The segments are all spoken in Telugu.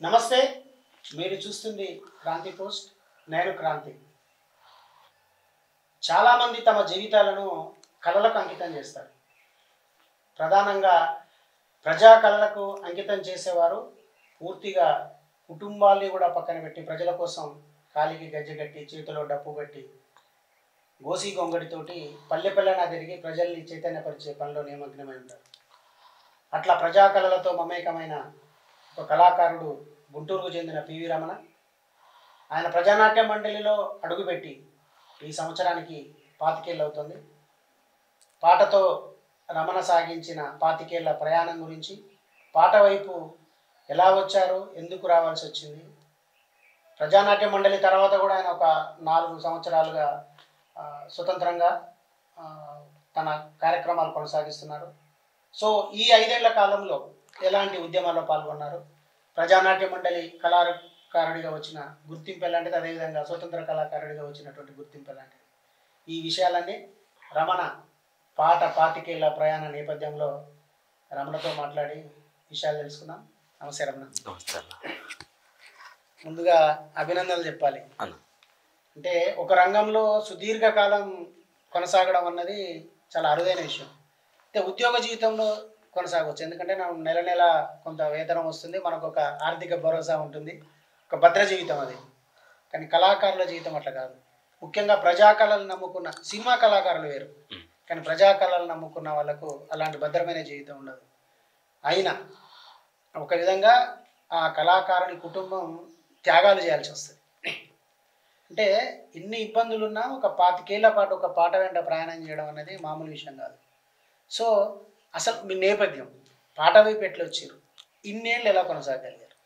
నమస్తే, మీరు చూస్తుంది క్రాంతి పోస్ట్. నేను క్రాంతి. చాలామంది తమ జీవితాలను కళలకు అంకితం చేస్తారు. ప్రధానంగా ప్రజా కళలకు అంకితం చేసేవారు పూర్తిగా కుటుంబాల్ని కూడా పక్కన పెట్టి ప్రజల కోసం కాలికి గజ్జె కట్టి చేతిలో డప్పు కట్టి గోసి గొంగడితోటి పల్లె పల్లెన తిరిగి ప్రజల్ని చైతన్యపరిచే పనిలో నిమగ్నమై ఉంటారు. అట్లా ప్రజా కళలతో మమేకమైన ఒక కళాకారుడు గుంటూరుకు చెందిన పివి రమణ. ఆయన ప్రజానాట్య మండలిలో అడుగుపెట్టి ఈ సంవత్సరానికి 25 ఏళ్ళు అవుతుంది. పాటతో రమణ సాగించిన 25 ఏళ్ల ప్రయాణం గురించి, పాట వైపు ఎలా వచ్చారు, ఎందుకు రావాల్సి వచ్చింది, ప్రజానాట్య మండలి తర్వాత కూడా ఆయన ఒక 4 సంవత్సరాలుగా స్వతంత్రంగా తన కార్యక్రమాలు కొనసాగిస్తున్నారు. సో ఈ 5 ఏళ్ల కాలంలో ఎలాంటి ఉద్యమాల్లో పాల్గొన్నారు, ప్రజానాట్య మండలి కళాకారుడిగా వచ్చిన గుర్తింపు ఎలాంటిది, అదేవిధంగా స్వతంత్ర కళాకారుడిగా వచ్చినటువంటి గుర్తింపు ఎలాంటిది, ఈ విషయాలన్నీ రమణ పాట 25 ఏళ్ల ప్రయాణ నేపథ్యంలో రమణతో మాట్లాడి విషయాలు తెలుసుకుందాం. నమస్తే రమణ. ముందుగా అభినందనలు చెప్పాలి. అంటే ఒక రంగంలో సుదీర్ఘకాలం కొనసాగడం అన్నది చాలా అరుదైన విషయం. అంటే ఉద్యోగ జీవితంలో కొనసాగవచ్చు, ఎందుకంటే నెల నెల కొంత వేతనం వస్తుంది, మనకు ఒక ఆర్థిక భరోసా ఉంటుంది, ఒక భద్ర జీవితం అది. కానీ కళాకారుల జీవితం అట్లా కాదు. ముఖ్యంగా ప్రజా కళలు నమ్ముకున్న సినిమా కళాకారులు వేరు, కానీ ప్రజా కళలు నమ్ముకున్న వాళ్ళకు అలాంటి భద్రమైన జీవితం ఉండదు. అయినా ఒక విధంగా ఆ కళాకారుని కుటుంబం త్యాగాలు చేయాల్సి వస్తుంది. అంటే ఇన్ని ఇబ్బందులున్నా ఒక 25 ఏళ్ల పాటు ఒక పాట వెంట ప్రయాణం చేయడం అనేది మామూలు విషయం కాదు. సో అసలు మీ నేపథ్యం, పాట వైపు ఎట్లా వచ్చారు, ఇన్నేళ్ళు ఎలా కొనసాగలిగారు,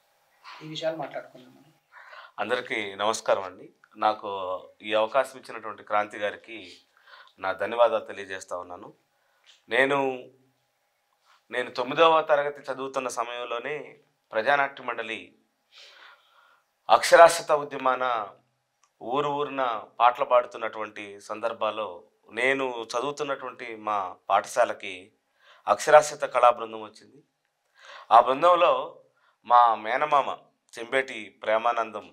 ఈ విషయాలు మాట్లాడుకుందాం. అందరికీ నమస్కారం అండి. నాకు ఈ అవకాశం ఇచ్చినటువంటి క్రాంతి గారికి నా ధన్యవాదాలు తెలియజేస్తా ఉన్నాను. నేను 9వ తరగతి చదువుతున్న సమయంలోనే ప్రజానాట్య మండలి అక్షరాస్యత ఉద్యమాన ఊరున పాటలు పాడుతున్నటువంటి సందర్భాల్లో నేను చదువుతున్నటువంటి మా పాఠశాలకి అక్షరాస్యత కళా బృందం వచ్చింది. ఆ బృందంలో మా మేనమామ చెంబేటి ప్రేమానందం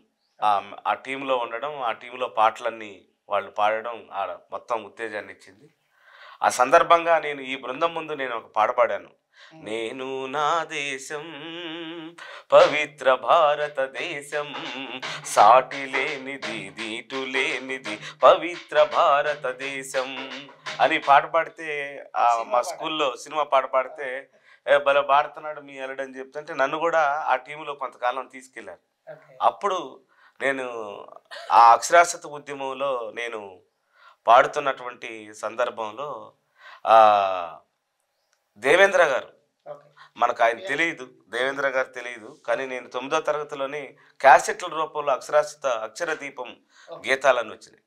ఆ టీంలో ఉండడం, ఆ టీంలో పాటలన్నీ వాళ్ళు పాడడం మొత్తం ఉత్తేజాన్ని ఇచ్చింది. ఆ సందర్భంగా నేను ఈ బృందం ముందు నేను ఒక పాట పాడాను. నేను నా దేశం పవిత్ర భారతదేశం, సాటి లేనిది దీటు లేనిది పవిత్ర భారతదేశం అని పాట పాడితే, మా స్కూల్లో సినిమా పాట పాడితే భలే పాడుతున్నాడు మీ అల్లుడని చెప్తుంటే నన్ను కూడా ఆ టీంలో కొంతకాలం తీసుకెళ్ళారు. అప్పుడు నేను ఆ అక్షరాస్యత ఉద్యమంలో నేను పాడుతున్నటువంటి సందర్భంలో దేవేంద్ర గారు, మనకు ఆయన తెలియదు, దేవేంద్ర గారు తెలియదు, కానీ నేను 9వ తరగతిలోని క్యాసెట్ల రూపంలో అక్షరాస్యత అక్షర దీపం గీతాలని వచ్చినాయి.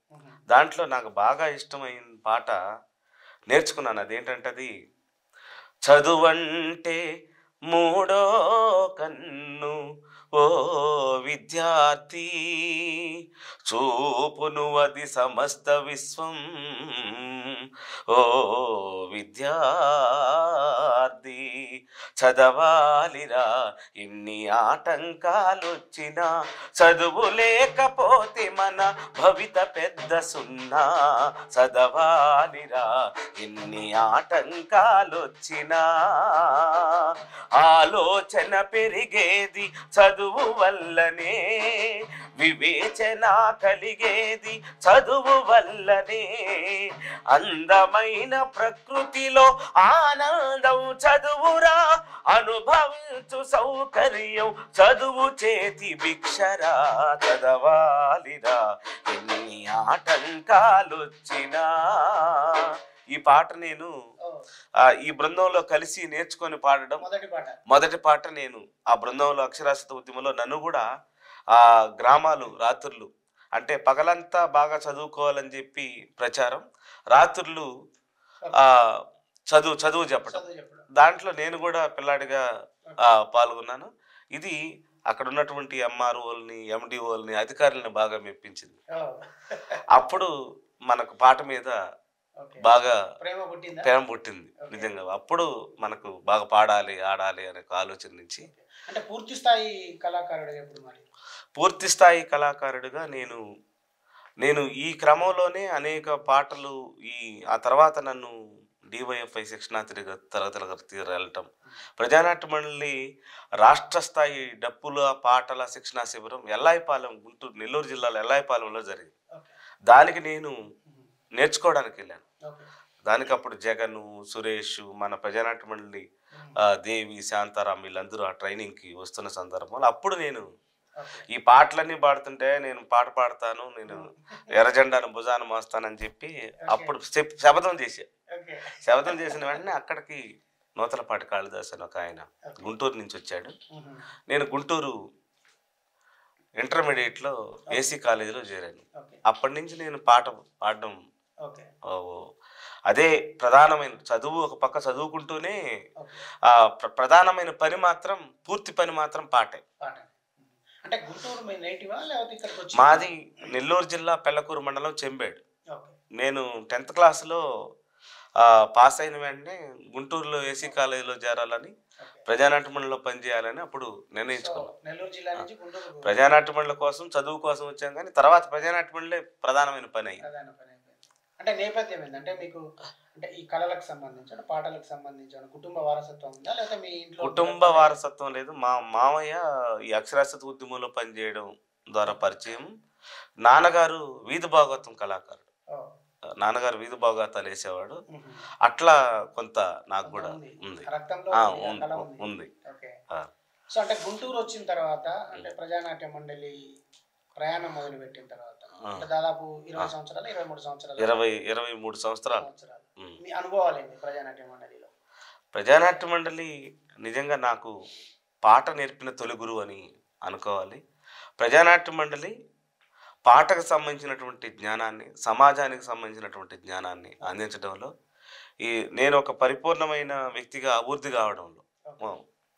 దాంట్లో నాకు బాగా ఇష్టమైన పాట నేర్చుకున్నాను. అదేంటంటే అది చదువంటే మూడో కన్ను ఓ విద్యార్థి, చూపును అది సమస్త విశ్వం ఓ విద్యార్థి, చదవాలిరా ఇన్ని ఆటంకాలొచ్చినా, చదువు లేకపోతే మన భవిత పెద్ద సున్నా, చదవాలిరా ఇన్ని ఆటంకాలొచ్చినా, ఆలోచన పెరిగేది చదువు వల్లనే, వివేచన కలిగేది చదువు వల్లనే, అందమైన ప్రకృతిలో ఆనందం చదువురా, అనుభవించు సౌకర్యం చదువు చేతి భిక్షరా, చదవాలిరా ఎన్ని ఆటంకాలొచ్చినా. ఈ పాట నేను ఈ బృందంలో కలిసి నేర్చుకొని పాడడం మొదటి పాట. నేను ఆ బృందంలో అక్షరాస్యత ఉద్యమంలో నన్ను కూడా ఆ గ్రామాలు రాత్రులు, అంటే పగలంతా బాగా చదువుకోవాలని చెప్పి ప్రచారం, రాత్రులు చదువు చెప్పడం, దాంట్లో నేను కూడా పిల్లాడిగా పాల్గొన్నాను. ఇది అక్కడ ఉన్నటువంటి ఎంఆర్ఓల్ని ఎండిఓల్ని అధికారులని బాగా మెప్పించింది. అప్పుడు మనకు పాట మీద ఓకే. బాగా ప్రేమ పుట్టిందా? ప్రేమ పుట్టింది ఓకే. నిజంగా. అప్పుడు మనకు బాగా పాడాలి, ఆడాలి అనే ఒక ఆలోచన నుంచి ఓకే. అంటే పూర్తి స్థాయి కళాకారుడు ఎప్పుడు మరి? పూర్తి స్థాయి కళాకారుడిగా నేను నేను ఈ క్రమంలోనే అనేక పాటలు ఆ తర్వాత నన్ను డివైఎఫ్ఐ శిక్షణార్థిగా తరగతులకు వెళ్ళటం, ప్రజానాట్య మండలి రాష్ట్ర స్థాయి డప్పుల పాటల శిక్షణా శిబిరం ఎల్లాయిపాలెం, గుంటూరు, నెల్లూరు జిల్లాలో ఎల్లాయిపాలెంలో జరిగింది. ఓకే. దానికి నేను హుహు. నేర్చుకోవడానికి వెళ్ళాను. ఓకే. దానికి అప్పుడు జగను, సురేష్, మన ప్రజానాట్య మండలి హ్మ్. దేవి, శాంతారాం వీళ్ళందరూ ఆ ట్రైనింగ్కి వస్తున్న సందర్భంలో అప్పుడు నేను ఓకే. ఈ పాటలన్నీ పాడుతుంటే నేను పాట పాడతాను, నేను హ్మ్. ఎర్రజెండాను భుజాన మోస్తానని చెప్పి ఓకే. అప్పుడు శపథం చేశా. ఓకే. శపథం చేసిన వెంటనే అక్కడికి నూతలపాటి కాళిదాస్ అని ఒక ఆయన ఓకే. గుంటూరు నుంచి వచ్చాడు. హుహు. నేను గుంటూరు ఇంటర్మీడియట్లో ఏసీ కాలేజీలో చేరాను. ఓకే. అప్పటి నుంచి నేను పాట పాడడం ఓకే. ఓ, అదే ప్రధానమైన చదువు ఒక పక్క చదువుకుంటూనే ఓకే. ప్రధానమైన పని మాత్రం, పూర్తి పని మాత్రం పాటే. పాట. అంటే గుంటూరు మీ నేటివా లేకపోతే ఇక్కడికి వచ్చి? మాది నెల్లూరు జిల్లా పెళ్లకూరు మండలం చెంబేడు. ఓకే. నేను 10th క్లాస్లో పాస్ అయిన వెంటనే గుంటూరులో ఏసీ కాలేజీలో చేరాలని, ఓకే. ప్రజానాట్య మండలిలో పనిచేయాలని అప్పుడు సో నిర్ణయించుకున్నాను. నెల్లూరు జిల్లా నుంచి గుంటూరు ప్రజానాట్య మండలి కోసం, చదువు కోసం వచ్చాం, కానీ తర్వాత ప్రజానాట్య మండలే ప్రధానమైన పని అయింది. ప్రధాన పని అయిపోయింది. అంటే నేపథ్యం ఏంటంటే మీకు అంటే ఈ కళలకు సంబంధించి అంటే పాటలకు సంబంధించి ఏమైనా కుటుంబ వారసత్వం ఉందా లేకపోతే మీ ఇంట్లో కుటుంబ వారసత్వం లేదు. మా మామయ్య ఈ అక్షరాస్యత ఉద్యమంలో పనిచేయడం ద్వారా పరిచయం. నాన్నగారు వీధి భాగవతం కళాకారుడు. ఓ. నాన్నగారు వీధి భాగవతాలు వేసేవాడు. మ్మ్. అట్లా కొంత నాకు కూడా ఉంది. ఉంది. రక్తంలో ఆ, ఉంది, ఆ కళ ఉంది. ఉంది. ఓకే. ఆ. సో అంటే గుంటూరు వచ్చిన తర్వాత అంటే ప్రజానాట్య మండలి ప్రయాణం మొదలు పెట్టిన తర్వాత అంటే దాదాపు 20 సంవత్సరాలు 23 సంవత్సరాలు 23 సంవత్సరాలు. మీ అనుభవాలు ఏంటి ప్రజానాట్య మండలిలో? ప్రజానాట్య మండలి నిజంగా నాకు పాట నేర్పిన తొలి గురువు అని అనుకోవాలి. ప్రజానాట్య మండలి పాటకు సంబంధించినటువంటి జ్ఞానాన్ని, సమాజానికి సంబంధించినటువంటి జ్ఞానాన్ని అందించడంలో నేను ఒక పరిపూర్ణమైన వ్యక్తిగా అభివృద్ధి కావడంలో,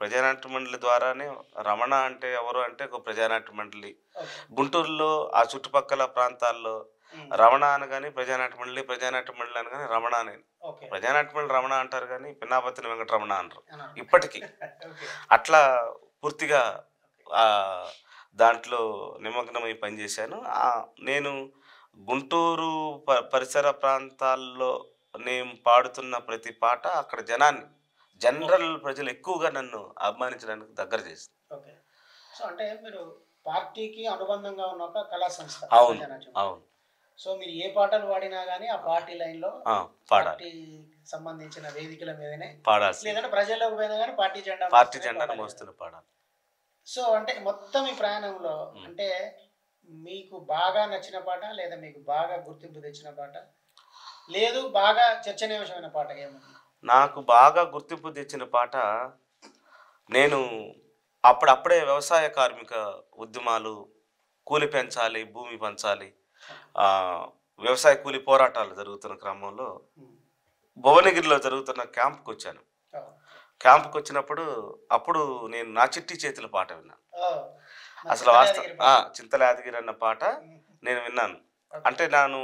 ప్రజానాట్య మండలి ద్వారానే రమణ అంటే ఎవరు అంటే ఒక ప్రజానాట్య మండలి. గుంటూరులో ఆ చుట్టుపక్కల ప్రాంతాల్లో రమణ అనగానే ప్రజానాట్య మండలి, ప్రజానాట్య మండలి అనగానే రమణ అని. ప్రజానాట్య మండలి రమణ అంటారు కానీ పిన్నాపత్తిని వెంకటరమణ అంటారు ఇప్పటికీ. అట్లా పూర్తిగా దాంట్లో నిమగ్నమై పనిచేశాను. నేను గుంటూరు పరిసర ప్రాంతాల్లో నేను పాడుతున్న ప్రతి పాట అక్కడ జనరల్ ప్రజలు ఎక్కువగా నన్ను అభిమానించడానికి దగ్గర చేసింది. ఓకే. సో అంటే మీరు పార్టీకి అనుబంధంగా ఉన్న ఒక కళా సంస్థ. అవును, అవును. సో మీరు ఏ పాటలు పాడినా కానీ ఆ పార్టీ లైన్లో పార్టీ సంబంధించిన వేదికల మీదనే పాడాలి, లేదంటే ప్రజల్లోకి పోయినా కానీ పార్టీ జెండా మోస్తున్న పాడాలి. సో అంటే మొత్తం ఈ ప్రయాణంలో అంటే మీకు బాగా నచ్చిన పాట లేదా మీకు బాగా గుర్తింపు తెచ్చిన పాట లేదు బాగా చర్చనీయాంశమైన పాట ఏముంది? నాకు బాగా గుర్తింపు తెచ్చిన పాట, నేను అప్పుడప్పుడే వ్యవసాయ కార్మిక ఉద్యమాలు, కూలి పెంచాలి, భూమి పంచాలి, వ్యవసాయ కూలి పోరాటాలు జరుగుతున్న క్రమంలో భువనగిరిలో జరుగుతున్న క్యాంప్కి వచ్చాను. క్యాంప్కి వచ్చినప్పుడు అప్పుడు నేను నా చిట్టి చేతుల పాట విన్నాను. అసలు చింతలాదగిరి అన్న పాట నేను విన్నాను. అంటే నేను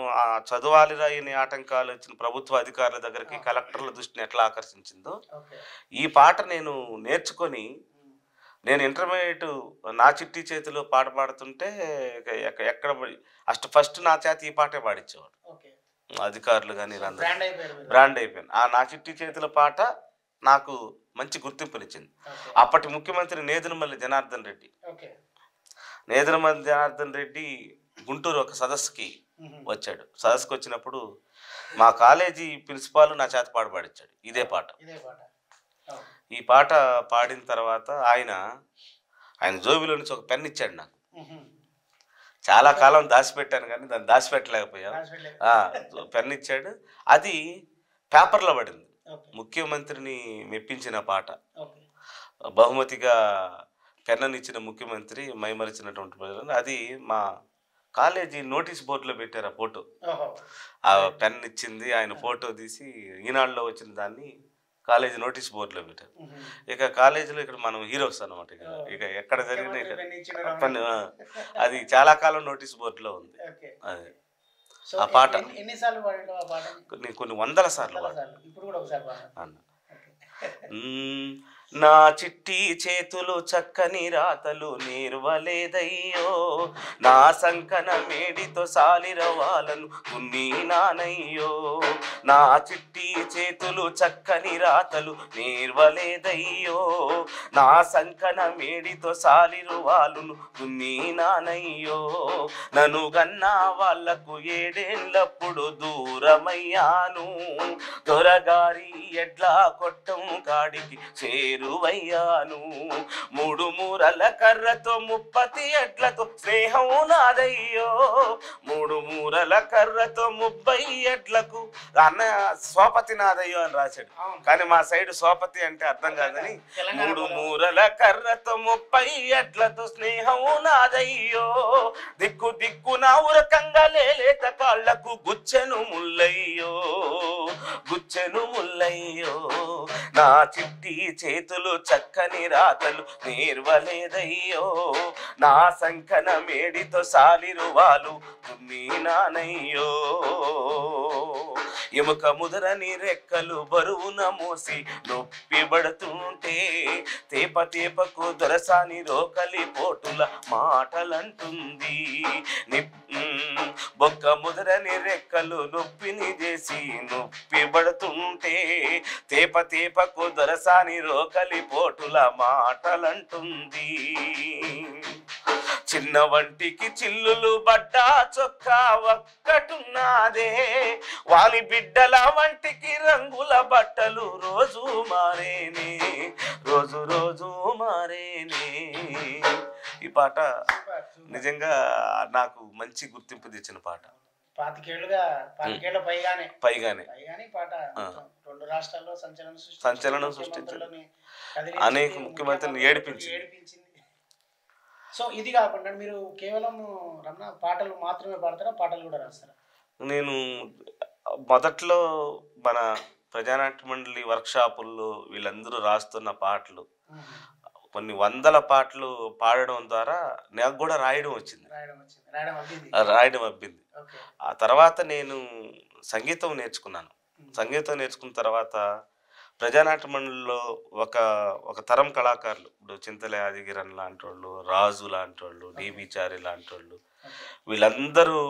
చదవాలిరా ఎన్ని ఆటంకాలు వచ్చిన ప్రభుత్వ అధికారుల దగ్గరికి, కలెక్టర్ల దృష్టిని ఎట్లా ఆకర్షించిందో ఈ పాట నేను నేర్చుకొని, నేను ఇంటర్మీడియట్ నా చిట్టి చేతిలో పాట పాడుతుంటే ఎక్కడ ఫస్ట్ నా చేతి ఈ పాటే పాడించేవాడు అధికారులు కానీ. బ్రాండ్ అయిపోయాను. నా చిట్టి చేతుల పాట నాకు మంచి గుర్తింపునిచ్చింది. అప్పటి ముఖ్యమంత్రి నేదురుమల్లి జనార్దన్ రెడ్డి గుంటూరు ఒక సదస్సుకి వచ్చాడు. సదస్సుకి వచ్చినప్పుడు మా కాలేజీ ప్రిన్సిపాల్ నా చేత పాట పాడించాడు ఇదే పాట. ఈ పాట పాడిన తర్వాత ఆయన జోబిలో నుంచి ఒక పెన్ ఇచ్చాడు నాకు. చాలా కాలం దాచిపెట్టాను కానీ దాన్ని దాచిపెట్టలేకపోయాను. పెన్ ఇచ్చాడు, అది పేపర్లో పడింది. ముఖ్యమంత్రిని మెప్పించిన పాట, బహుమతిగా పెన్ననిచ్చిన ముఖ్యమంత్రి మైమరిచినటువంటి ప్రజలు. అది మా కాలేజీ నోటీస్ బోర్డులో పెట్టారు ఆ ఫోటో. ఆ పెన్ ఇచ్చింది ఆయన ఫోటో తీసి ఈనాడులో వచ్చిన దాన్ని కాలేజీ నోటీస్ బోర్డులో పెట్టారు. ఇక కాలేజీలో ఇక్కడ మనం హీరోస్ అనమాట. ఇక ఎక్కడ జరిగిన అది చాలా కాలం నోటీస్ బోర్డులో ఉంది. అది సో ఆ పాట ఎన్నిసార్లు పాడాడు ఆ పాటని? కొన్ని వందల సార్లు వందల పాడాను. సార్లు. ఇప్పుడు కూడా ఒకసారి పాడాలి. అన్న. నా చిట్టి చేతులు చక్కని రాతలు నేర్వలేదయ్యో, నా సంకన మేడితో సాలిరవాలను ఉన్ని నానయ్యో. నా చిట్టి చేతులు చక్కని రాతలు నేర్వలేదయ్యో, నా సంకన మేడితో సాలిరువాలును ఉన్ని నానయ్యో. నన్ను గన్నా వాళ్లకు 7 ఏళ్ళప్పుడు దూరమయ్యాను, దొరగారి ఎడ్ల కొట్టం కాడికి చేరువయ్యాను. 3 మూరల కర్రతో 30 ఎడ్లతో స్నేహం నాదయ్యో, 3 మూరల కర్రతో 30 ఎడ్లకు అన్న సోపతి నాదయ్యో అని రాశాడు. కానీ మా సైడ్ సోపతి అంటే అర్థం కాదని 3 మూరల కర్రతో 30 ఎడ్లతో స్నేహం నాదయ్యో. దిక్కు దిక్కున ఉరకంగా లేలేత కాళ్లకు గుచ్చెను ముల్లయ్యో, గుచ్చెను ముల్లయ్యో. నా చిట్టి చేతులు చక్కని రాతలు నేర్వలేదయ్యో, నా సంకన మేడితో సాలిరువాలు ఉన్ని నానయ్యో. ఎముక ముదరని రెక్కలు బరువున మోసి నొప్పి పడుతుంటే, తేప తేపకు దొరసాని రోకలి పోటుల మాటలంటుంది. బొక్క ముదరని రెక్కలు నొప్పిని చేసి నొప్పి పడుతుంటే, తేప తేపకు దొరసాని రోకలి పోటుల మాటలంటుంది. చిన్న వంటికి చిల్లులు బడ్డా చొక్కా ఒక్కటున్నాదే, వాని బిడ్డల వంటికి రంగుల బట్టలు రోజు మారేనే, రోజు రోజు మారేనే. ఈ పాట నిజంగా నాకు మంచి గుర్తింపు తెచ్చిన పాట. 25 పైగానే పాట 2 రాష్ట్రాల్లో సంచలనం సృష్టించింది, అనేక ముఖ్యమంత్రులను ఏడిపించింది. సో ఇది కాకుండా మీరు కేవలం రమణ పాటలు మాత్రమే పాడతారా, పాటలు కూడా రాస్తారా? నేను మొదట్లో మన ప్రజానాట్య మండలి వర్క్షాపుల్లో వీళ్ళందరూ రాస్తున్న పాటలు, కొన్ని వందల పాటలు పాడడం ద్వారా నాకు కూడా రాయడం వచ్చింది, రాయడం అబ్బింది. ఆ తర్వాత నేను సంగీతం నేర్చుకున్నాను. సంగీతం నేర్చుకున్న తర్వాత ప్రజానాట్య మండలిలో ఒక తరం కళాకారులు, ఇప్పుడు చింతల యాదగిరన్ లాంటి వాళ్ళు, రాజు లాంటి వాళ్ళు, డిబి చారి లాంటి వాళ్ళు, వీళ్ళందరూ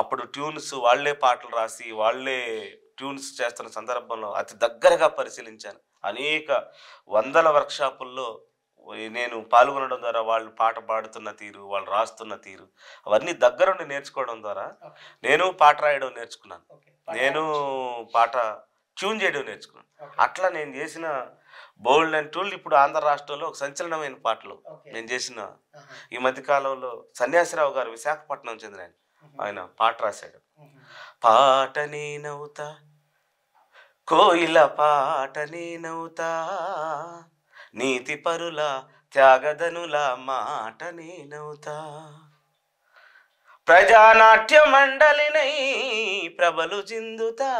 అప్పుడు ట్యూన్స్ వాళ్ళే పాటలు రాసి వాళ్ళే ట్యూన్స్ చేస్తున్న సందర్భంలో అతి దగ్గరగా పరిశీలించాను. అనేక వందల వర్క్షాపుల్లో నేను పాల్గొనడం ద్వారా వాళ్ళు పాట పాడుతున్న తీరు, వాళ్ళు రాస్తున్న తీరు, అవన్నీ దగ్గరుండి నేర్చుకోవడం ద్వారా నేను పాట రాయడం నేర్చుకున్నాను, నేను పాట ట్యూన్ చేయడం నేర్చుకున్నాను. అట్లా నేను చేసిన బోల్డ్ అండ్ టూల్ ఇప్పుడు ఆంధ్ర రాష్ట్రంలో ఒక సంచలనమైన పాటలు నేను చేసిన. ఈ మధ్యకాలంలో సన్యాసిరావు గారు విశాఖపట్నం చెందిన ఆయన పాట రాశాడు. పాట నేనవుతా కోయిల పాట నేనవుతా, నీతి పరుల త్యాగదనుల మాట నేనవుతా, ప్రజానాట్య మండలినై ప్రబలు చిందుతా,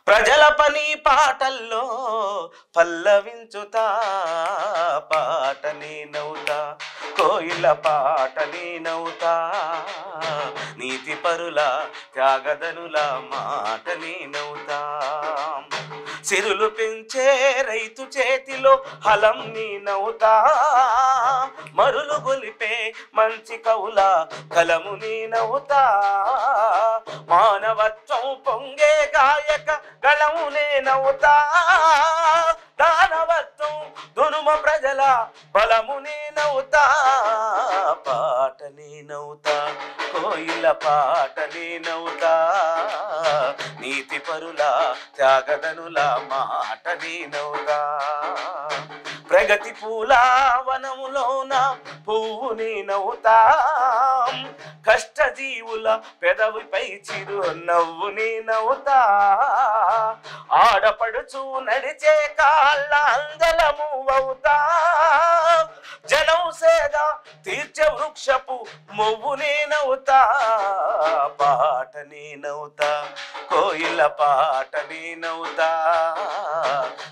ప్రజల పని పాటల్లో పల్లవించుతా, పాట నేనవుతా కోయిల పాట నేనవుతా, నీతి పరుల త్యాగదనుల మాట నేనవుతా, సిరులు పెంచే రైతు చేతిలో హలం నేనవుతా, మరులు గొలిపే మంచి కవుల కలము నేనవుతా, మానవత్వం పొంగే గాయక గళము నేనవుతా, దానవత్వం దునుమ ప్రజల బలము నేనవుతా, పాట నేనవుతా కోయిల పాట నేనవుతా, నీతి పరుల త్యాగదనుల మాట నేనవుతా, ప్రగతి పూల వనములోన పువ్వు నేనవుతా, కష్టజీవుల పెదవిపై చిరు నవ్వు నేనవుతా, ఆడపడుచు నడిచే కాళ్ళ అందలము అవుతా, జనం సేద తీర్చే వృక్షపు మొవ్వు నేనవుతా, పాట నేనవుతా కోయిల పాట నేనవుతా,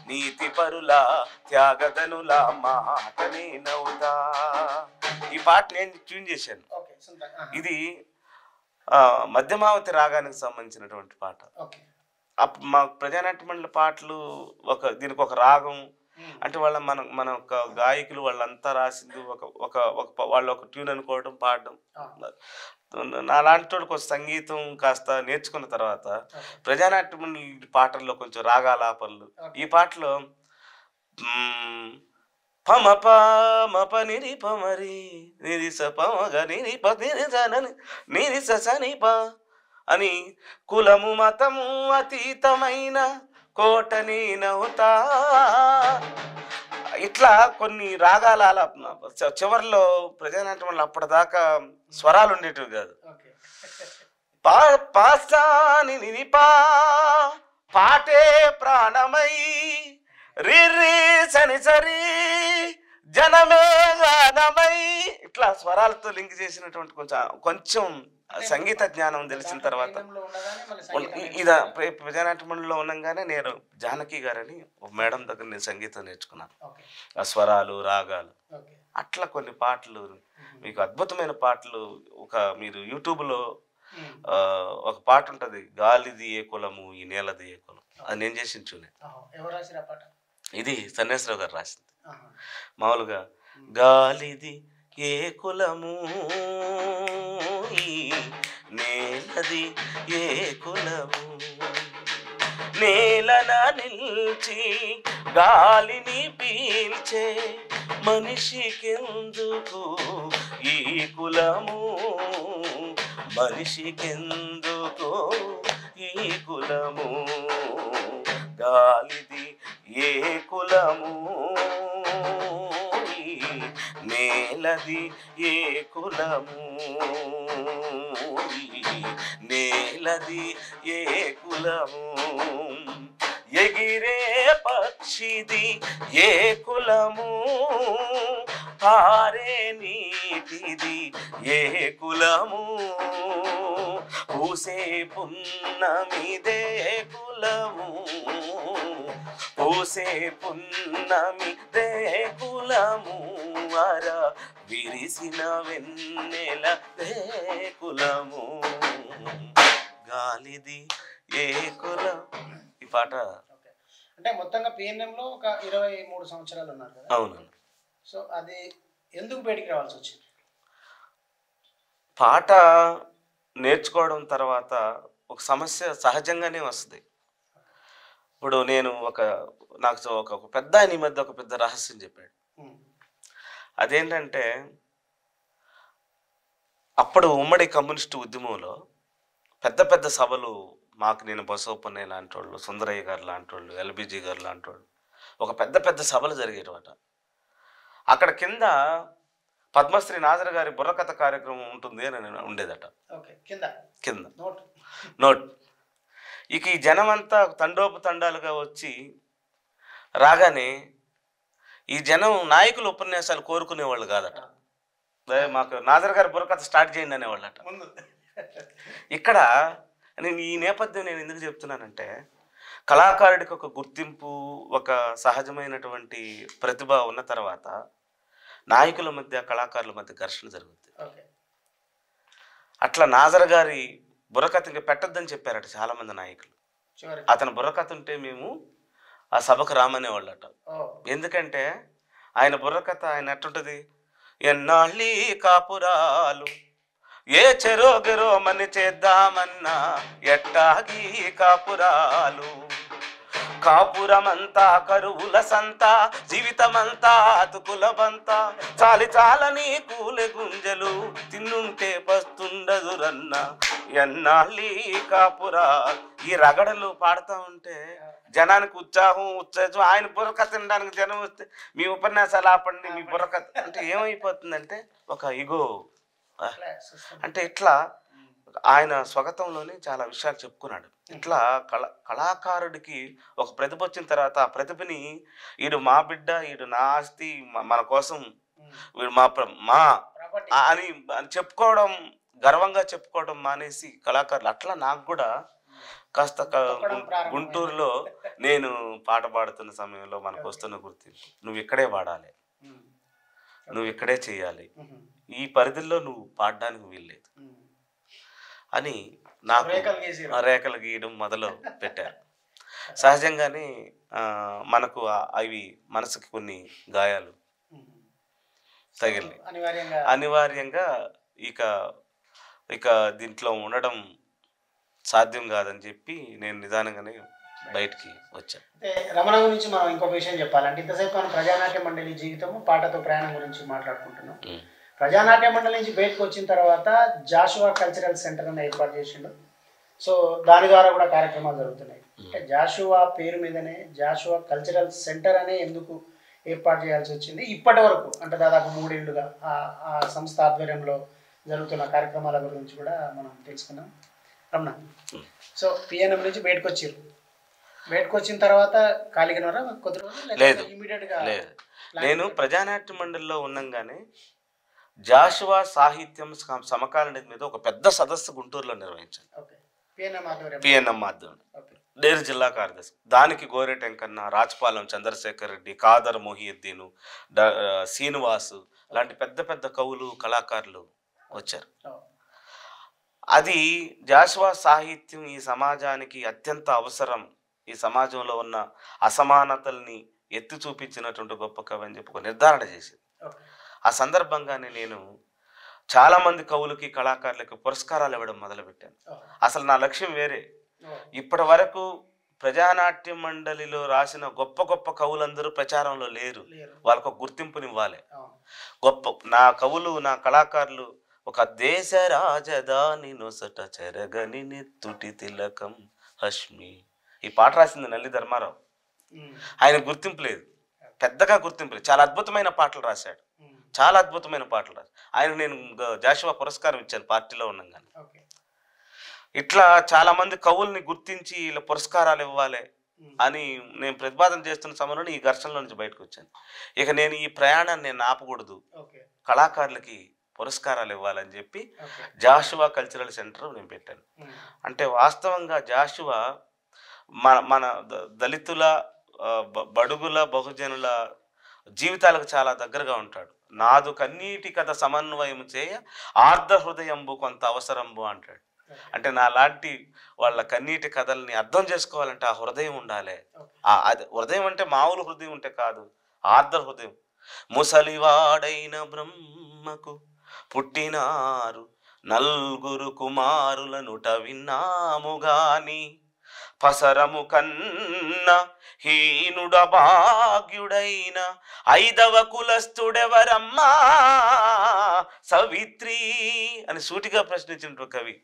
నీతి పరుల త్యాగదనుల మాట నేనవుతా. ఈ పాట నేను ట్యూన్ చేశాను. ఇది మధ్యమావతి రాగానికి సంబంధించినటువంటి పాట. ఓకే. మా ప్రజానాట్య మండలి పాటలు దీనికి ఒక రాగం అంటే మన ఒక గాయకులు వాళ్ళంతా రాసింది వాళ్ళు ఒక ట్యూన్ అనుకోవడం పాడడం. నాలాంటి వాడు కొంచెం సంగీతం కాస్త నేర్చుకున్న తర్వాత ప్రజానాట్య మండలి పాటల్లో కొంచెం రాగాలాపనలు. ఈ పాటలో పమ ప నిరి పమరి నిరి స పమగ నిరి ప నిరి సని ప అని కులము మతము అతీతమైన కోటని నవ్వుతా ఇట్లా కొన్ని రాగాల చివరిలో ప్రజానాట్యం అప్పటిదాకా స్వరాలు ఉండేటివి కాదు. పాసాని నిపా పాటే ప్రాణమై రి సని సరి జనమే గానమై ఇట్లా స్వరాలతో లింక్ చేసినటువంటి కొంచెం సంగీత జ్ఞానం తెలిసిన తర్వాత ప్రజానాట్య మండలిలో ఉండగానే నేను జానకి గారని ఒక మేడం దగ్గర నేను సంగీతం నేర్చుకున్నాను. ఆ స్వరాలు రాగాలు అట్లా కొన్ని పాటలు మీకు అద్భుతమైన పాటలు. మీరు యూట్యూబ్లో ఒక పాట ఉంటుంది, గాలిది ఏ కులము ఈ నేలది ఏ కులం, అది నేను చేసిన చూనే. ఇది సన్యాసరావు గారు రాసింది. మామూలుగా గాలిది ఏ కులము నేలది ఏ కులము నేలన నిల్చి గాలిని పీల్చే మనిషికెందుకు ఈ కులము మనిషికెందుకు ఈ కులము గాలిది ఏ కులము నేలది ఏ కులము నేలది ఏ కులము ఎగిరే పక్షిది ఏ కులము పారే నీటిది ఏ కులము పూసే పున్నమిదే కులము పూసే పున్నమిదే కులము అర విరిసిన వెన్నెల దే కులము గాలిది ఏ కులం. ఈ పాట అంటే మొత్తంగా పిఎన్ఎంలో ఒక 23 సంవత్సరాలు ఉన్నారు కదా? అవును. సో అది ఎందుకు బయటికి రావాల్సి వచ్చింది? పాట నేర్చుకోవడం తర్వాత ఒక సమస్య సహజంగానే వస్తుంది. ఇప్పుడు నేను నాకు ఒక పెద్ద ఆయన ఈ మధ్య ఒక పెద్ద రహస్యం చెప్పాడు. అదేంటంటే అప్పుడు ఉమ్మడి కమ్యూనిస్టు ఉద్యమంలో పెద్ద పెద్ద సభలు నేను బసవపన్నయ్య లాంటి వాళ్ళు, సుందరయ్య గారు లాంటి వాళ్ళు, ఎల్బిజీ గారు లాంటి వాళ్ళు ఒక పెద్ద పెద్ద సభలు జరిగేటమాట. అక్కడ కింద పద్మశ్రీ నాజర్ గారి బుర్రకథ కార్యక్రమం ఉంటుంది అని ఉండేదట. కింద నోట్. ఇక ఈ జనం అంతా తండోపతండాలుగా వచ్చి రాగానే ఈ జనం నాయకుల ఉపన్యాసాలు కోరుకునేవాళ్ళు కాదట. మాకు నాజర్ గారి బుర్రకథ స్టార్ట్ చేయండి అనేవాళ్ళట. ఇక్కడ ఈ నేపథ్యం నేను ఎందుకు చెప్తున్నానంటే కళాకారుడికి ఒక గుర్తింపు, ఒక సహజమైనటువంటి ప్రతిభ ఉన్న తర్వాత నాయకుల మధ్య కళాకారుల మధ్య ఘర్షణ జరుగుతుంది. అట్లా నాజర్ గారి బుర్రకథ ఇంకా పెట్టద్దని చెప్పారట చాలా మంది నాయకులు. అతని బుర్రకథ ఉంటే మేము ఆ సభకు రామనేవాళ్ళట. ఎందుకంటే ఆయన బుర్రకథ ఆయన ఎట్టుంటది, ఎన్నాళ్ళీ కాపురాలు ఏ చెరోగెరో మని చేద్దామన్నా ఎట్టాగి కాపురాలు కాపురమంతా కరువుల సంత జీవితమంతా అతుకులబంతా చాలి చాలని కూలె గుంజలు తిన్నుంటే పస్తుండదు రన్న ఎన్నాళ్ళీ కాపురా. ఈ రగడలు పాడుతూ ఉంటే జనానికి ఉత్సాహం ఆయన బుర్రకథ తినడానికి జనం వస్తే మీ ఉపన్యాసాలు ఆపండి మీ బుర్రకథ అంటే ఏమైపోతుందంటే ఒక ఇగో అంటే ఇట్లా ఆయన స్వగతంలోనే చాలా విషయాలు చెప్పుకున్నాడు. ఇట్లా కళాకారుడికి ఒక ప్రతిభ వచ్చిన తర్వాత ఆ ప్రతిభని ఈడు మా బిడ్డ, ఈడు నా ఆస్తి, మన కోసం వీడు మా అని చెప్పుకోవడం, గర్వంగా చెప్పుకోవడం మానేసి కళాకారులు. అట్లా నాకు కూడా కాస్త గుంటూరులో నేను పాట పాడుతున్న సమయంలో మనకు వస్తున్న గుర్తింపు, నువ్వు ఇక్కడే పాడాలి, నువ్వు ఇక్కడే చేయాలి, ఈ పరిధిలో నువ్వు పాడడానికి వీల్లేదు అని నాకు రేఖలు గీయడం మొదలు పెట్టారు. సహజంగానే మనకు అవి మనసుకి కొన్ని గాయాలు తగిలి అనివార్యంగా ఇక ఇక దీంట్లో ఉండడం సాధ్యం కాదని చెప్పి నేను నిదానంగానే బయటికి వచ్చాను. రమణ గురించి మనం ఇంకొక విషయం చెప్పాలంటే, ఇంతసేపు మనం ప్రజానాట్య మండలి జీవితము పాటతో ప్రయాణం గురించి మాట్లాడుకుంటున్నాం. ప్రజానాట్య మండలి నుంచి బయటకు వచ్చిన తర్వాత జాషువా కల్చరల్ సెంటర్ అని ఏర్పాటు చేసిండు. సో దాని ద్వారా కూడా కార్యక్రమాలు జరుగుతున్నాయి. అంటే జాషువా పేరు మీదనే జాషువా కల్చరల్ సెంటర్ అనే ఎందుకు ఏర్పాటు చేయాల్సి వచ్చింది? ఇప్పటి వరకు అంటే దాదాపు 3 ఏళ్లుగా ఆ సంస్థ ఆధ్వర్యంలో జరుగుతున్న కార్యక్రమాల గురించి కూడా మనం తెలుసుకున్నాం. రమణ, సో పిఎన్ఎం నుంచి బయటకు వచ్చారు. బయటకు వచ్చిన తర్వాత ఖాళీగా కొద్ది రోజులు లేదు, ఇమీడియట్గా లేదు. నేను ప్రజానాట్య మండలిలో ఉండగానే జాషువా సాహిత్యం సమకాలీన మీద ఒక పెద్ద సదస్సు గుంటూరులో నిర్వహించాను. పిఎన్ఎం ఆధ్వర్యంలో డేరు జిల్లా కార్యదర్శి. దానికి గోరెటెంకన్న, రాజపాలెం చంద్రశేఖర్ రెడ్డి, కాదర్ మొహియుద్దీను, శ్రీనివాసు లాంటి పెద్ద పెద్ద కవులు కళాకారులు వచ్చారు. అది జాషువా సాహిత్యం ఈ సమాజానికి అత్యంత అవసరం, ఈ సమాజంలో ఉన్న అసమానతల్ని ఎత్తి చూపించినటువంటి గొప్ప కవి అని చెప్పి నిర్ధారణ చేసింది. ఆ సందర్భంగానే నేను చాలామంది కవులకి కళాకారులకి పురస్కారాలు ఇవ్వడం మొదలుపెట్టాను. అసలు నా లక్ష్యం వేరే. ఇప్పటి వరకు ప్రజానాట్య మండలిలో రాసిన గొప్ప గొప్ప కవులందరూ ప్రచారంలో లేరు. వాళ్ళకు ఒక గుర్తింపునివ్వాలి. గొప్ప నా కవులు, నా కళాకారులు ఒక దేశ రాజధాని నొసట చెరగని నెత్తుటి తిలకం హష్మి. ఈ పాట రాసింది నల్లి ధర్మారావు. ఆయన గుర్తింపు లేదు, పెద్దగా గుర్తింపు లేదు. చాలా అద్భుతమైన పాటలు రాశాడు, చాలా అద్భుతమైన పాటలు రాశాడు. ఆయన నేను జాషువా పురస్కారం ఇచ్చాను పార్టీలో ఉన్నాగానే. ఇట్లా చాలా మంది కవుల్ని గుర్తించి ఇలా పురస్కారాలు ఇవ్వాలి అని నేను ప్రతిపాదన చేస్తున్న సమయంలో ఈ ఘర్షణలో నుంచి బయటకు వచ్చాను. ఇక నేను ఈ ప్రయాణాన్ని నేను ఆపకూడదు, కళాకారులకి పురస్కారాలు ఇవ్వాలని చెప్పి జాషువా కల్చరల్ సెంటర్ నేను పెట్టాను. అంటే వాస్తవంగా జాషువా మన దళితుల, బడుగుల, బహుజనుల జీవితాలకు చాలా దగ్గరగా ఉంటాడు. నాదు కన్నీటి కథ సమన్వయం చేయ ఆర్ధ హృదయంబు కొంత అవసరంబు అంటాడు. అంటే నా లాంటి వాళ్ళ కన్నీటి కథల్ని అర్థం చేసుకోవాలంటే ఆ హృదయం ఉండాలి. అది హృదయం అంటే మామూలు హృదయం ఉంటే కాదు, ఆర్ధ హృదయం. ముసలివాడైన బ్రహ్మకు పుట్టినారు నల్గురు కుమారుల నుట విన్నాము గాని, పసరము కన్న హీనుడ భాగ్యుడైన 5వ కులస్థుడెవరమ్మా సవిత్రి అని సూటిగా ప్రశ్నించిన కవి.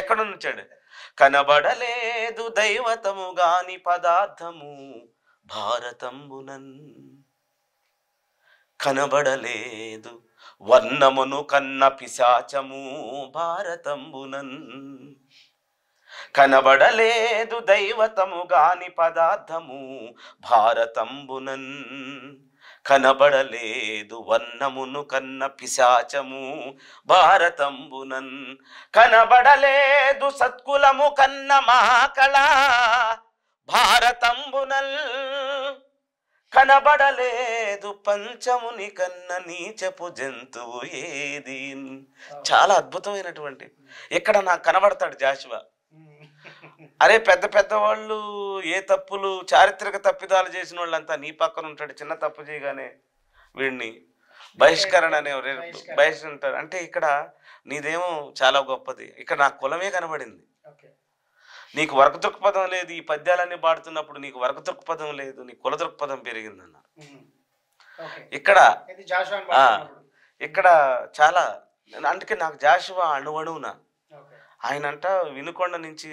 ఎక్కడ నుంచాడు? కనబడలేదు దైవతము గాని పదార్థము భారతంబునన్, కనబడలేదు వర్ణమును కన్న పిశాచము భారతంబునన్, కనబడలేదు దైవతము గాని పదార్థము భారతంబునన్, కనబడలేదు వర్ణమును కన్న పిశాచము భారతంబునన్, కనబడలేదు సత్కులము కన్న మహాకళ భారతంబునల్, కనబడలేదు పంచముని కన్న నీచపు జంతువు ఏది. చాలా అద్భుతమైనటువంటి. ఇక్కడ నాకు కనబడతాడు జాషువా. అరే పెద్ద పెద్ద వాళ్ళు ఏ తప్పులు, చారిత్రక తప్పిదాలు చేసిన వాళ్ళంతా నీ పక్కన ఉంటాడు. చిన్న తప్పు చేయగానే వీడిని బహిష్కరణ అనే బహిష్కరింటారు. అంటే ఇక్కడ నీదేమో చాలా గొప్పది, ఇక్కడ నా కులమే కనబడింది. నీకు వర్గ దృక్పథం లేదు. ఈ పద్యాలన్నీ పాడుతున్నప్పుడు నీకు వర్గ దృక్పథం లేదు, నీ కుల దృక్పథం పెరిగిందన్నారు. ఇక్కడ చాలా. అందుకే నాకు జాషువా అణువణువున ఆయనంట వినుకొండ నుంచి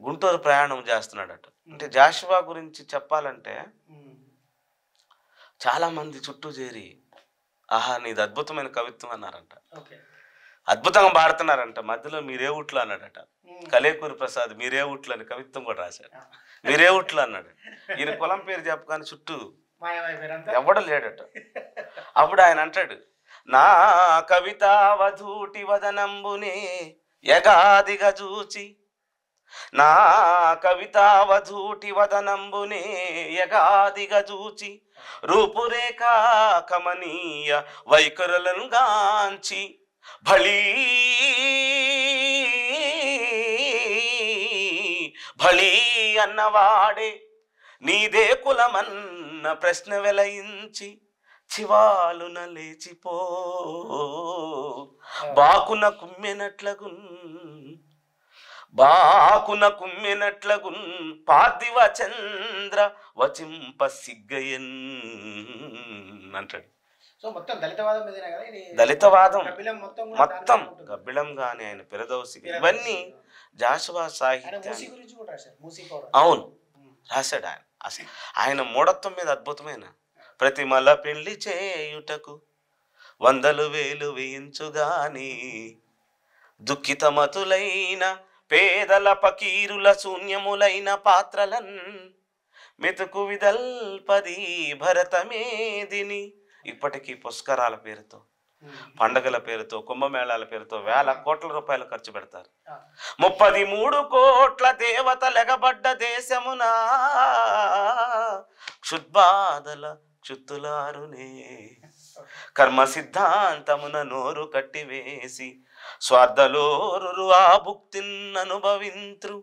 గుంటూరు ప్రయాణం చేస్తున్నాడట. అంటే జాషువా గురించి చెప్పాలంటే చాలా మంది చుట్టూ చేరి ఆహా నీది అద్భుతమైన కవిత్వం అన్నారంట, అద్భుతంగా పాడుతున్నారంట. మధ్యలో మీరే ఊట్లు అన్నాడట. కలేకూరి ప్రసాద్ మీరే ఊట్లు అని కవిత్వం కూడా రాశాడు. మీరే ఊట్లు అన్నాడు. ఈయన కులం పేరు చెప్పగానే చుట్టూ ఎవడ లేడట. అప్పుడు ఆయన అంటాడు, నా కవిత వధూటి వదనంబునే యగాదిగా చూచి, నా కవిత వధూటి వదనంబునే యగాదిగా చూచి, రూపురేఖ కమనీయ వైఖరులను గాంచి, భళీ భళీ అన్నవాడే నీదే కులమన్న ప్రశ్న వెలయించి చివాలున లేచిపో బాకున కుమ్మెనట్లగున్ పార్థివ చంద్ర వచింప సిగ్గయన్ అంటాడు. సో మొత్తం దళితవాదం మీదనే కదా ఇది. దళితవాదం గబ్బిలం మొత్తం గబ్బిలం గాని ఆయన పిరదౌసి ఇవన్నీ జాషువా సాహిత్యాన్ని గురించి కూడా రాశారు. మూసీ పౌర అవును రాశాడు ఆయన. అసలు ఆయన మూఢత్వం మీద అద్భుతమైన ప్రతిమల పెళ్లి చేయుటకు 100,000 వేయించుగాని దుఃఖితమతులైన పేదల పకీరుల శూన్యములైన పాత్రలన్ మెతుకు విదల్పది భరతమేదిని. ఇప్పటికీ పుష్కరాల పేరుతో, పండగల పేరుతో, కుంభమేళాల పేరుతో వేల కోట్ల రూపాయలు ఖర్చు పెడతారు. 33 కోట్ల దేవత లెగబడ్డ దేశమున క్షుద్బాధల క్షుత్తులారునే కర్మ సిద్ధాంతమున నోరు కట్టివేసి స్వార్థలోరు ఆ భుక్తిన్ అనుభవింత్రు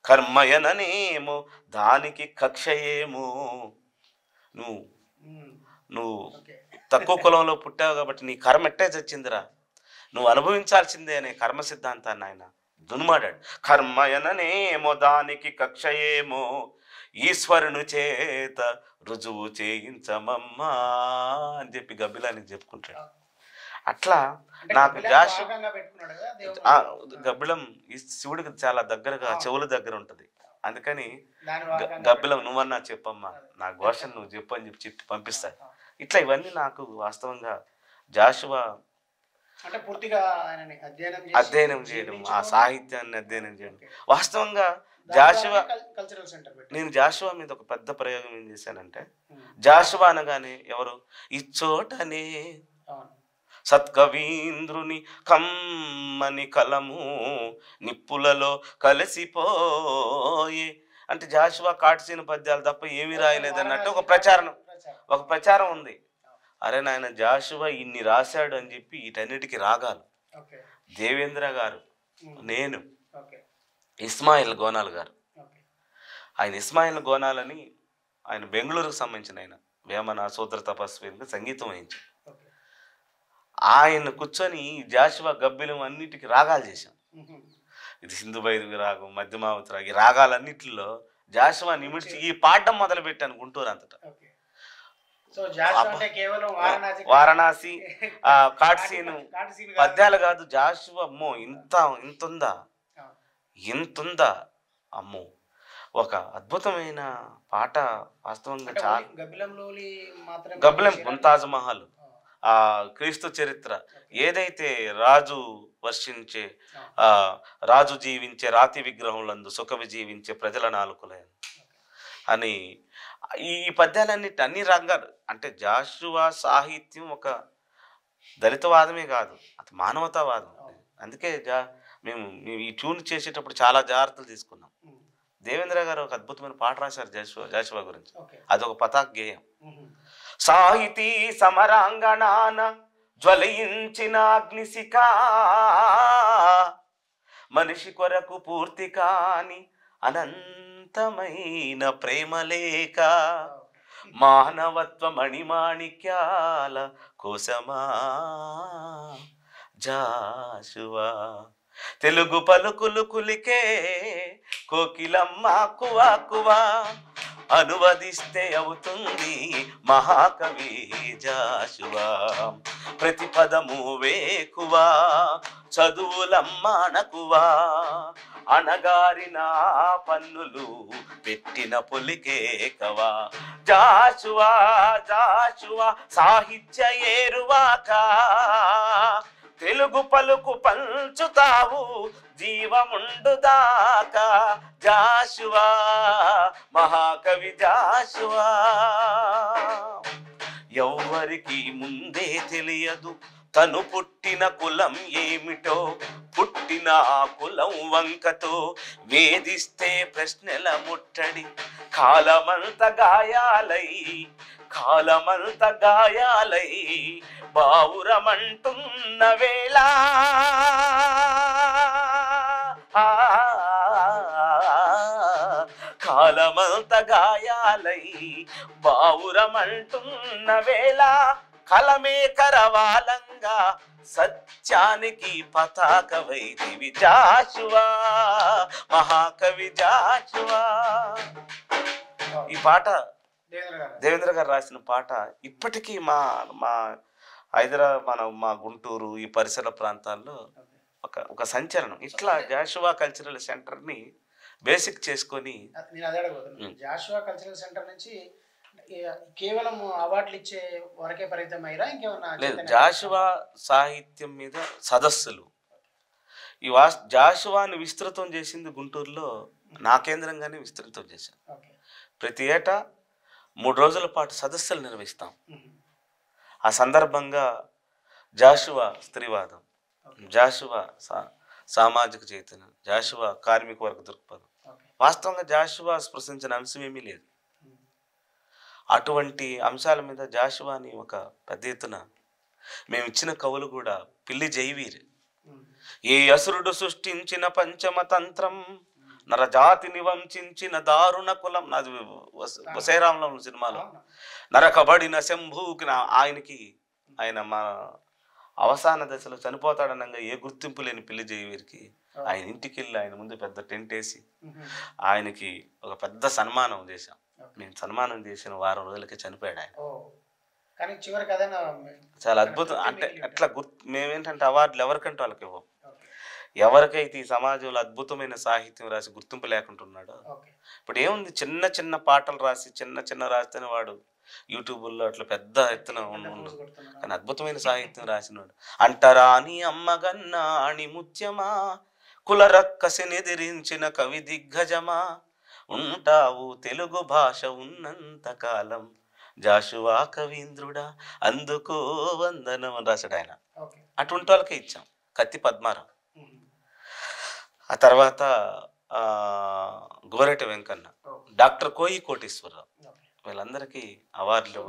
కర్మయననేమో దానికి కక్షయేమో. నువ్వు తక్కువ కులంలో పుట్టావు కాబట్టి నీ కర్మ ఎట్టే చచ్చిందిరా, నువ్వు అనుభవించాల్సిందే అనే కర్మ సిద్ధాంతాన్ని ఆయన దున్మాడాడు. కర్మయననేమో దానికి కక్షయేమో ఈశ్వరుని చేత రుజువు చేయించమమ్మా అని చెప్పి గబ్బిలానికి చెప్పుకుంటాడు. అట్లా నాకు గబ్బిలం ఈ శివుడికి చాలా దగ్గరగా చెవుల దగ్గర ఉంటది. అందుకని గబ్బిలం నువ్వన్నా చెప్పమ్మా, నా ఘోషను నువ్వు చెప్పు అని చెప్పి పంపిస్తాడు. ఇట్లా ఇవన్నీ నాకు వాస్తవంగా జాషువా అధ్యయనం చేయడం, ఆ సాహిత్యాన్ని అధ్యయనం చేయడం. వాస్తవంగా జాషువా నేను జాషువా మీద ఒక పెద్ద ప్రయోగం ఏం చేశానంటే, జాషువా అనగానే ఎవరు ఇచ్చోటనే సత్కవీంద్రుని కమ్మని కలము నిప్పులలో కలిసిపోయే అంటే జాషువా కాటసీన పద్యాలు తప్ప ఏమీ రాయలేదన్నట్టు ఒక ప్రచారం ఉంది. అరే నాయన జాషువా ఇన్ని రాశాడు అని చెప్పి వీటన్నిటికీ రాగాలు దేవేంద్ర గారు, నేను, ఇస్మాయిల్ గోనాల్ గారు. ఆయన ఇస్మాయిల్ గోనాలని ఆయన బెంగళూరుకు సంబంధించిన ఆయన వేమన సూత్ర తపస్వికి సంగీతం వహించారు. ఆయన కూర్చొని జాషువా గబ్బిలం అన్నిటికీ రాగాలు చేశాం. ఇది సింధు భైరవి రాగం, మధ్యమావతి రాగం, ఈ రాగాలన్నిటిలో జాషువా నిమిడిచి ఈ పాఠం మొదలు పెట్టాను గుంటూరు అంతటా. వారణాసి కాట్సీను పద్యాలు కాదు, జాషువా అమ్మో ఇంతుందా అమ్మో ఒక అద్భుతమైన పాట. వాస్తవంగా చాలా గబ్బిలం ముంతాజ్ మహల్, ఆ క్రీస్తు చరిత్ర, ఏదైతే రాజు వర్షించే రాజు జీవించే రాతి విగ్రహంలందు సుఖవి జీవించే ప్రజల నాలుకలే అని ఈ పద్యాలన్నిటి అన్ని రంగాలు అంటే జాషువా సాహిత్యం ఒక దళితవాదమే కాదు, అది మానవతావాదం. అందుకే మేము ఈ ట్యూన్ చేసేటప్పుడు చాలా జాగ్రత్తలు తీసుకున్నాం. దేవేంద్ర గారు ఒక అద్భుతమైన పాట రాశారు జాషువా గురించి, అదొక పతాక్ గేయం. సాహితీ సమరాంగణాన జ్వలయించిన అగ్నిశిఖ మనిషి కొరకు పూర్తి కాని అనంతమైన ప్రేమలేఖ మానవత్వ మణిమాణిక్యాల కోసమా జాషువా తెలుగు పలుకులు కులికే కోకిలమ్మ కువా కువా అనువదిస్తే అవుతుంది మహాకవి జాషువా ప్రతి పదము వేకువా చదువులమ్మానకువా అనగారిన పన్నులు పెట్టిన పొలికేకవా జాషువా జాషువా సాహిత్య ఏరువాక తెలుగు పలుకు పంచుతావు జీవముండు దాకా జాషువా మహాకవి జాషువా ఎవ్వరికి ముందే తెలియదు తను పుట్టిన కులం ఏమిటో పుట్టిన ఆ కులం వంకతో వేధిస్తే ప్రశ్నల ముట్టడి కాలమంత గాయాలై కాలమంత గాయాలై బావురమంటున్న వేళ కాలమంత గాయాలై బావురమంటున్న వేళ కలమే కరవాలంగా సత్యానికి పతాకవైదివి జాషువా, మహాకవి జాషువా. ఈ పాట దేవేంద్ర గారు రాసిన పాట ఇప్పటికీ మా మా హైదరాబాద్ మా గుంటూరు ఈ పరిసర ప్రాంతాల్లో ఒక సంచలనం. ఇట్లా జాషువా కల్చరల్ సెంటర్ని బేసిక్ చేసుకొని నేను అదే అడగబోతున్నాను. జాషువా కల్చరల్ సెంటర్ నుంచి కేవలం అవార్డులు ఇచ్చే వరకే పరిమితం అయ్యారా ఇంకేమన్నా? లేదు, జాషువా సాహిత్యం మీద సదస్సులు. ఈ జాషువాని విస్తృతం చేసింది గుంటూరులో నా కేంద్రంగానే విస్తృతం చేశాను. ప్రతి ఏటా 3 రోజుల పాటు సదస్సులు నిర్వహిస్తాం. ఆ సందర్భంగా జాషువా స్త్రీవాదం, జాషువా సామాజిక చైతన్యం, జాషువా కార్మిక వర్గ దృక్పథం, వాస్తవంగా జాషువా స్పృశించిన అంశం ఏమీ లేదు. అటువంటి అంశాల మీద జాషువాని ఒక పెద్ద ఎత్తున మేము ఇచ్చిన కవులు కూడా పిల్లి జైవీర్, ఏ అసురుడు సృష్టించిన పంచమ తంత్రం నరజాతిని వంచిన దారుణ కులం, నాది వసేరాంలో సినిమాలో నరకబడిన శంభూకి ఆయన మా అవసాన దశలో చనిపోతాడనగా ఏ గుర్తింపు లేని పిల్లి జైవీర్కి ఆయన ఇంటికి వెళ్ళి ఆయన ముందు పెద్ద టెంట్ వేసి ఆయనకి ఒక పెద్ద సన్మానం చేశాం. మేము సన్మానం చేసిన వారం రోజులకే చనిపోయాడు ఆయన. చాలా అద్భుతం. అంటే అట్లా మేమేంటంటే అవార్డులు ఎవరికంటే వాళ్ళకి ఇవ్వం. ఎవరికైతే ఈ సమాజంలో అద్భుతమైన సాహిత్యం రాసి గుర్తింపు లేకుంటున్నాడో, ఇప్పుడు ఏముంది, చిన్న చిన్న పాటలు రాసి చిన్న రాస్తేనే వాడు యూట్యూబ్లో అట్లా పెద్ద ఎత్తున ఉండు. కానీ అద్భుతమైన సాహిత్యం రాసినాడు. అంటరాని అమ్మగన్నా అని ముత్యమా, కుల రక్కసినెదిరించిన కవి దిగ్గజమా, ఉంటావు తెలుగు భాష ఉన్నంత కాలం, జాషువా కవీంద్రుడా అందుకో వందనం అని రాశాడు ఆయన. అటువంటి వాళ్ళకే ఇచ్చాం. కత్తి పద్మారావు, ఆ తర్వాత గోరెట వెంకన్న, డాక్టర్ కోయి కోటేశ్వరరావు, వీళ్ళందరికీ అవార్డులు